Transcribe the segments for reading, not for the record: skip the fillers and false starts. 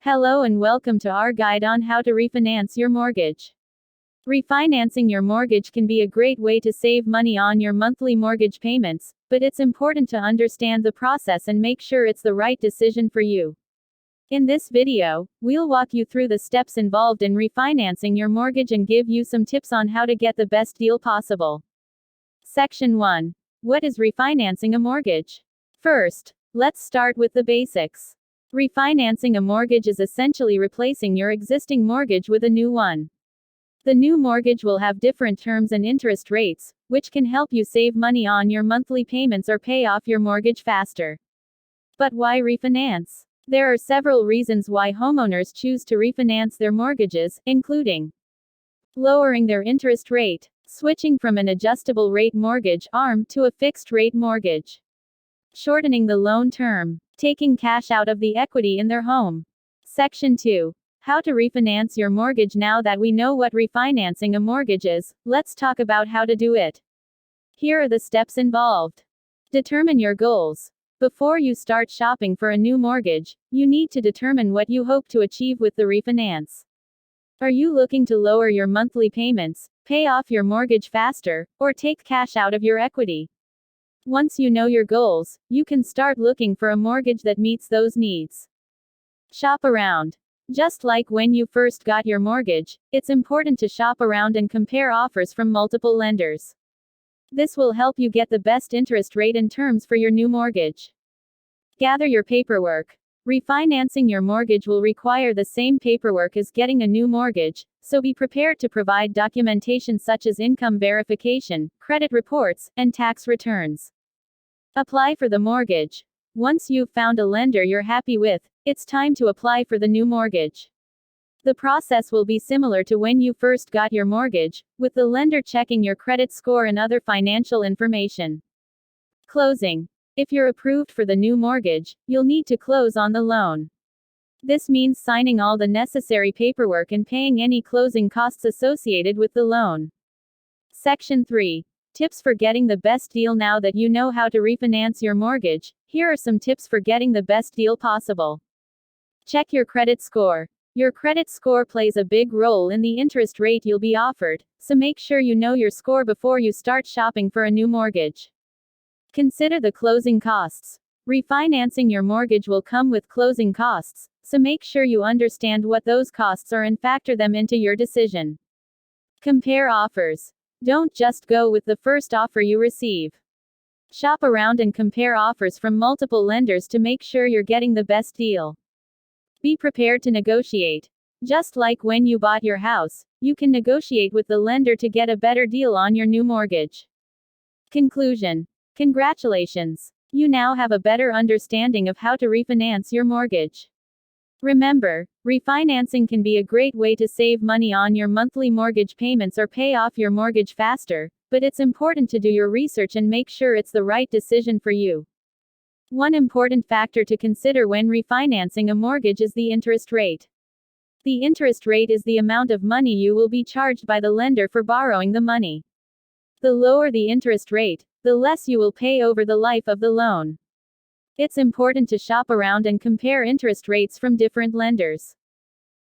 Hello and welcome to our guide on how to refinance your mortgage. Refinancing your mortgage can be a great way to save money on your monthly mortgage payments, but it's important to understand the process and make sure it's the right decision for you. In this video, we'll walk you through the steps involved in refinancing your mortgage and give you some tips on how to get the best deal possible. Section 1. What is refinancing a mortgage? First, let's start with the basics. Refinancing a mortgage is essentially replacing your existing mortgage with a new one. The new mortgage will have different terms and interest rates, which can help you save money on your monthly payments or pay off your mortgage faster. But why refinance? There are several reasons why homeowners choose to refinance their mortgages, including lowering their interest rate, switching from an adjustable rate mortgage (ARM) to a fixed rate mortgage, shortening the loan term, taking cash out of the equity in their home. Section 2. How to refinance your mortgage. Now that we know what refinancing a mortgage is, let's talk about how to do it. Here are the steps involved. Determine your goals. Before you start shopping for a new mortgage, you need to determine what you hope to achieve with the refinance. Are you looking to lower your monthly payments, pay off your mortgage faster, or take cash out of your equity? Once you know your goals, you can start looking for a mortgage that meets those needs. Shop around. Just like when you first got your mortgage, it's important to shop around and compare offers from multiple lenders. This will help you get the best interest rate and terms for your new mortgage. Gather your paperwork. Refinancing your mortgage will require the same paperwork as getting a new mortgage, so be prepared to provide documentation such as income verification, credit reports, and tax returns. Apply for the mortgage. Once you've found a lender you're happy with, it's time to apply for the new mortgage. The process will be similar to when you first got your mortgage, with the lender checking your credit score and other financial information. Closing. If you're approved for the new mortgage, you'll need to close on the loan. This means signing all the necessary paperwork and paying any closing costs associated with the loan. Section 3. Tips for getting the best deal. Now that you know how to refinance your mortgage, here are some tips for getting the best deal possible. Check your credit score. Your credit score plays a big role in the interest rate you'll be offered, so make sure you know your score before you start shopping for a new mortgage. Consider the closing costs. Refinancing your mortgage will come with closing costs, so make sure you understand what those costs are and factor them into your decision. Compare offers. Don't just go with the first offer you receive. Shop around and compare offers from multiple lenders to make sure you're getting the best deal. Be prepared to negotiate. Just like when you bought your house, you can negotiate with the lender to get a better deal on your new mortgage. Conclusion. Congratulations! You now have a better understanding of how to refinance your mortgage. Remember, refinancing can be a great way to save money on your monthly mortgage payments or pay off your mortgage faster, but it's important to do your research and make sure it's the right decision for you. One important factor to consider when refinancing a mortgage is the interest rate. The interest rate is the amount of money you will be charged by the lender for borrowing the money. The lower the interest rate, the less you will pay over the life of the loan. It's important to shop around and compare interest rates from different lenders.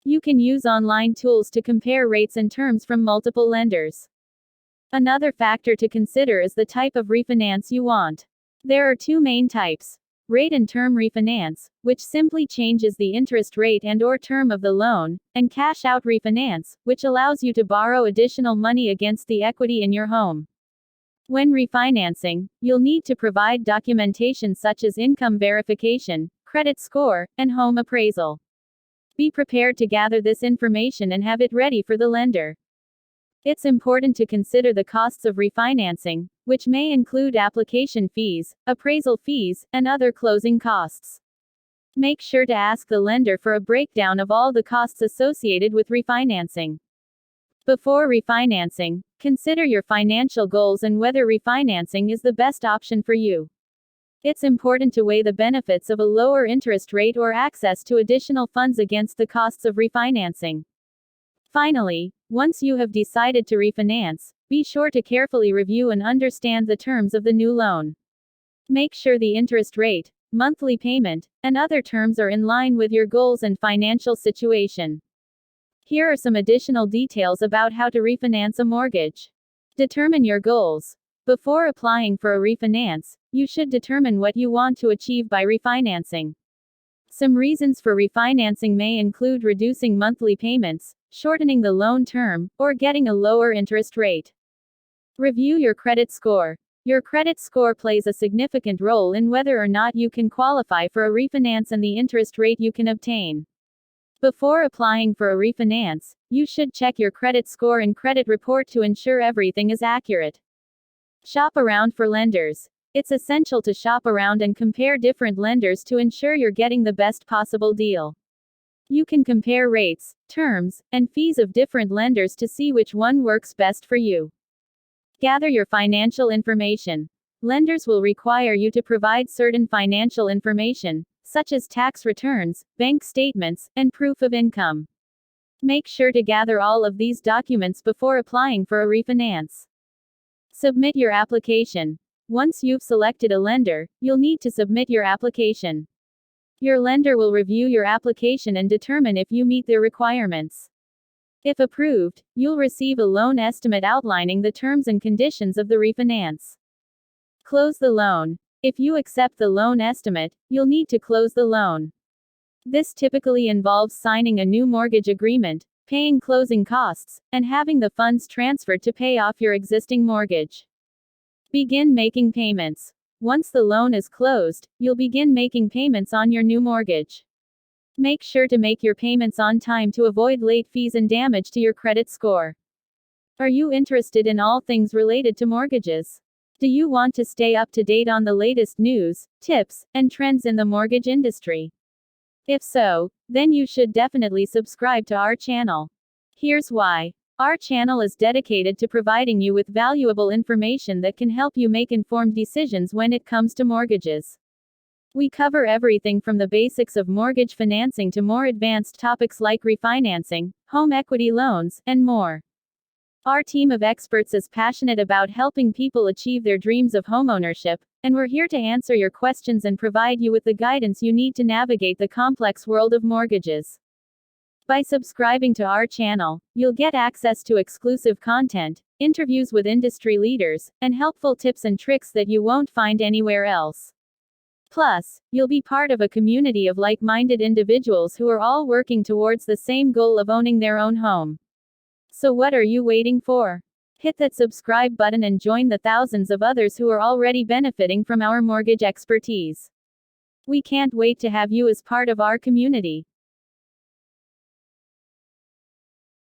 You can use online tools to compare rates and terms from multiple lenders. Another factor to consider is the type of refinance you want. There are two main types: rate and term refinance, which simply changes the interest rate and/or term of the loan, and cash-out refinance, which allows you to borrow additional money against the equity in your home. When refinancing, you'll need to provide documentation such as income verification, credit score, and home appraisal. Be prepared to gather this information and have it ready for the lender. It's important to consider the costs of refinancing, which may include application fees, appraisal fees, and other closing costs. Make sure to ask the lender for a breakdown of all the costs associated with refinancing. Before refinancing, consider your financial goals and whether refinancing is the best option for you. It's important to weigh the benefits of a lower interest rate or access to additional funds against the costs of refinancing. Finally, once you have decided to refinance, be sure to carefully review and understand the terms of the new loan. Make sure the interest rate, monthly payment, and other terms are in line with your goals and financial situation. Here are some additional details about how to refinance a mortgage. Determine your goals. Before applying for a refinance, you should determine what you want to achieve by refinancing. Some reasons for refinancing may include reducing monthly payments, shortening the loan term, or getting a lower interest rate. Review your credit score. Your credit score plays a significant role in whether or not you can qualify for a refinance and the interest rate you can obtain. Before applying for a refinance, you should check your credit score and credit report to ensure everything is accurate. Shop around for lenders. It's essential to shop around and compare different lenders to ensure you're getting the best possible deal. You can compare rates, terms, and fees of different lenders to see which one works best for you. Gather your financial information. Lenders will require you to provide certain financial information, such as tax returns, bank statements, and proof of income. Make sure to gather all of these documents before applying for a refinance. Submit your application. Once you've selected a lender, you'll need to submit your application. Your lender will review your application and determine if you meet their requirements. If approved, you'll receive a loan estimate outlining the terms and conditions of the refinance. Close the loan. If you accept the loan estimate, you'll need to close the loan. This typically involves signing a new mortgage agreement, paying closing costs, and having the funds transferred to pay off your existing mortgage. Begin making payments. Once the loan is closed, you'll begin making payments on your new mortgage. Make sure to make your payments on time to avoid late fees and damage to your credit score. Are you interested in all things related to mortgages? Do you want to stay up to date on the latest news, tips, and trends in the mortgage industry? If so, then you should definitely subscribe to our channel. Here's why. Our channel is dedicated to providing you with valuable information that can help you make informed decisions when it comes to mortgages. We cover everything from the basics of mortgage financing to more advanced topics like refinancing, home equity loans, and more. Our team of experts is passionate about helping people achieve their dreams of homeownership, and we're here to answer your questions and provide you with the guidance you need to navigate the complex world of mortgages. By subscribing to our channel, you'll get access to exclusive content, interviews with industry leaders, and helpful tips and tricks that you won't find anywhere else. Plus, you'll be part of a community of like-minded individuals who are all working towards the same goal of owning their own home. So what are you waiting for? Hit that subscribe button and join the thousands of others who are already benefiting from our mortgage expertise. We can't wait to have you as part of our community.